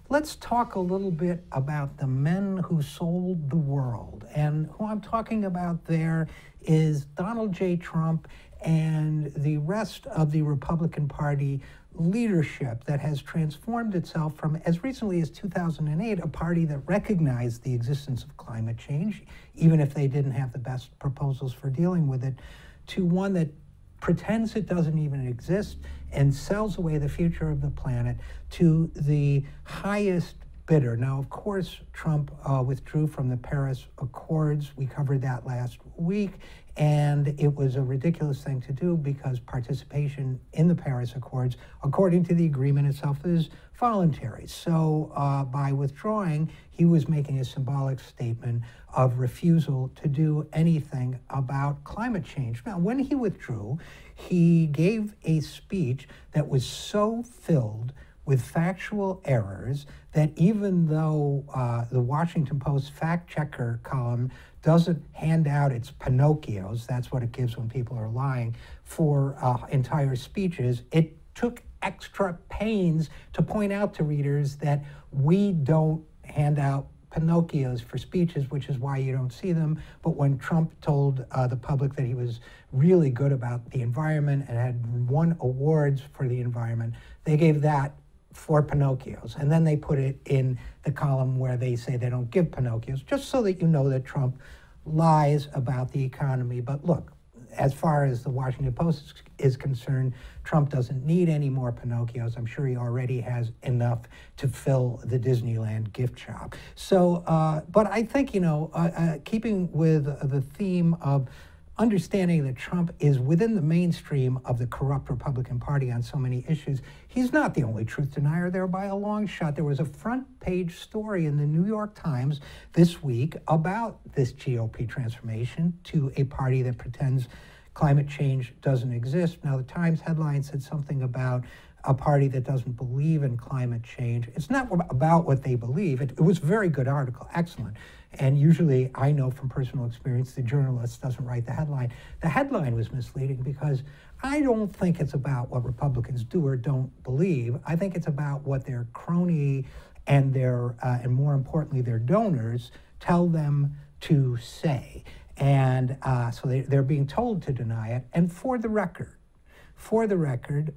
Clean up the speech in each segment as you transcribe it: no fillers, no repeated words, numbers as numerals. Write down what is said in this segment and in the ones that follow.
let's talk a little bit about the men who sold the world. And who I'm talking about there is Donald J. Trump and the rest of the Republican Party leadership that has transformed itself from, as recently as 2008, a party that recognized the existence of climate change, even if they didn't have the best proposals for dealing with it, to one that pretends it doesn't even exist and sells away the future of the planet to the highest bidder. Now, of course, Trump withdrew from the Paris Accords. We covered that last week, and it was a ridiculous thing to do because participation in the Paris Accords, according to the agreement itself, is voluntary. So by withdrawing, he was making a symbolic statement of refusal to do anything about climate change. Now, when he withdrew, he gave a speech that was so filled with factual errors that even though the Washington Post fact-checker column doesn't hand out its Pinocchios, that's what it gives when people are lying, for entire speeches, it took extra pains to point out to readers that we don't hand out Pinocchios for speeches, which is why you don't see them. But when Trump told the public that he was really good about the environment and had won awards for the environment, they gave that for Pinocchios. And then they put it in the column where they say they don't give Pinocchios, just so that you know that Trump lies about the economy. But look, as far as the Washington Post is concerned, Trump doesn't need any more Pinocchios. I'm sure he already has enough to fill the Disneyland gift shop. So, but I think, keeping with the theme of understanding that Trump is within the mainstream of the corrupt Republican Party on so many issues, he's not the only truth denier there by a long shot. There was a front page story in the New York Times this week about this GOP transformation to a party that pretends climate change doesn't exist. Now, the Times headline said something about a party that doesn't believe in climate change. It's not about what they believe. It was a very good article, excellent. And usually, I know from personal experience, the journalist doesn't write the headline. The headline was misleading because I don't think it's about what Republicans do or don't believe. I think it's about what their crony and and more importantly, their donors tell them to say. And so they're being told to deny it. And for the record,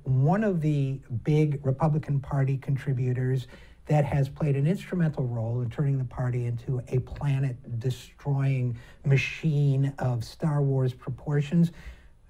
one of the big Republican Party contributors that has played an instrumental role in turning the party into a planet-destroying machine of Star Wars proportions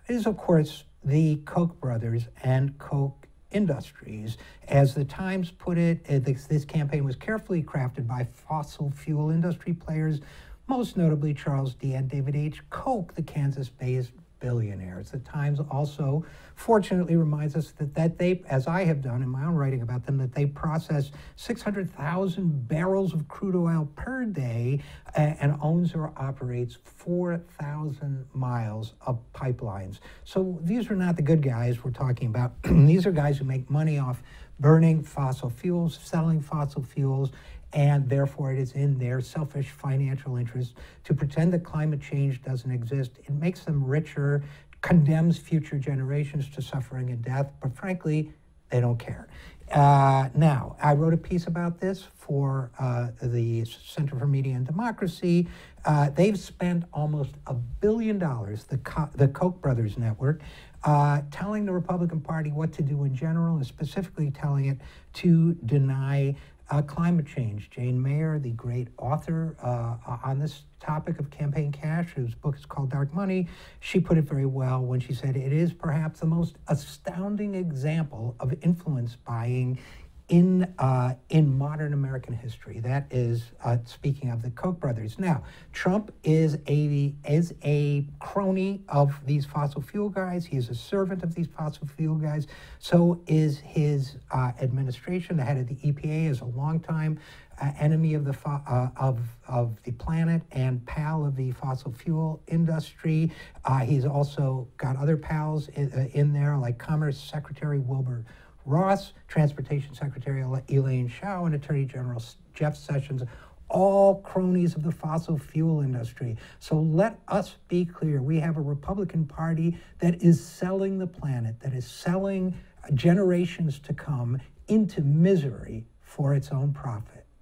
is, of course, the Koch brothers and Koch Industries. As the Times put it, this campaign was carefully crafted by fossil fuel industry players, most notably Charles D. and David H. Koch, the Kansas-based billionaires. The Times also fortunately reminds us that they, as I have done in my own writing about them, that they process 600,000 barrels of crude oil per day and owns or operates 4,000 miles of pipelines. So these are not the good guys we're talking about. These are guys who make money off burning fossil fuels, selling fossil fuels, and therefore it is in their selfish financial interest to pretend that climate change doesn't exist. It makes them richer, condemns future generations to suffering and death, but frankly, they don't care. Now, I wrote a piece about this for the Center for Media and Democracy. They've spent almost $1 billion, the Koch brothers network, telling the Republican Party what to do in general, and specifically telling it to deny climate change. Jane Mayer, the great author on this topic of campaign cash, whose book is called Dark Money, she put it very well when she said it is perhaps the most astounding example of influence buying in modern American history. That is speaking of the Koch brothers. Now, Trump is a crony of these fossil fuel guys. He is a servant of these fossil fuel guys. So is his administration. The head of the EPA is a longtime enemy of the planet and pal of the fossil fuel industry. He's also got other pals in there, like Commerce Secretary Wilbur Ross, Transportation Secretary Elaine Chao, and Attorney General Jeff Sessions, all cronies of the fossil fuel industry. So let us be clear. We have a Republican Party that is selling the planet, that is selling generations to come into misery for its own profit.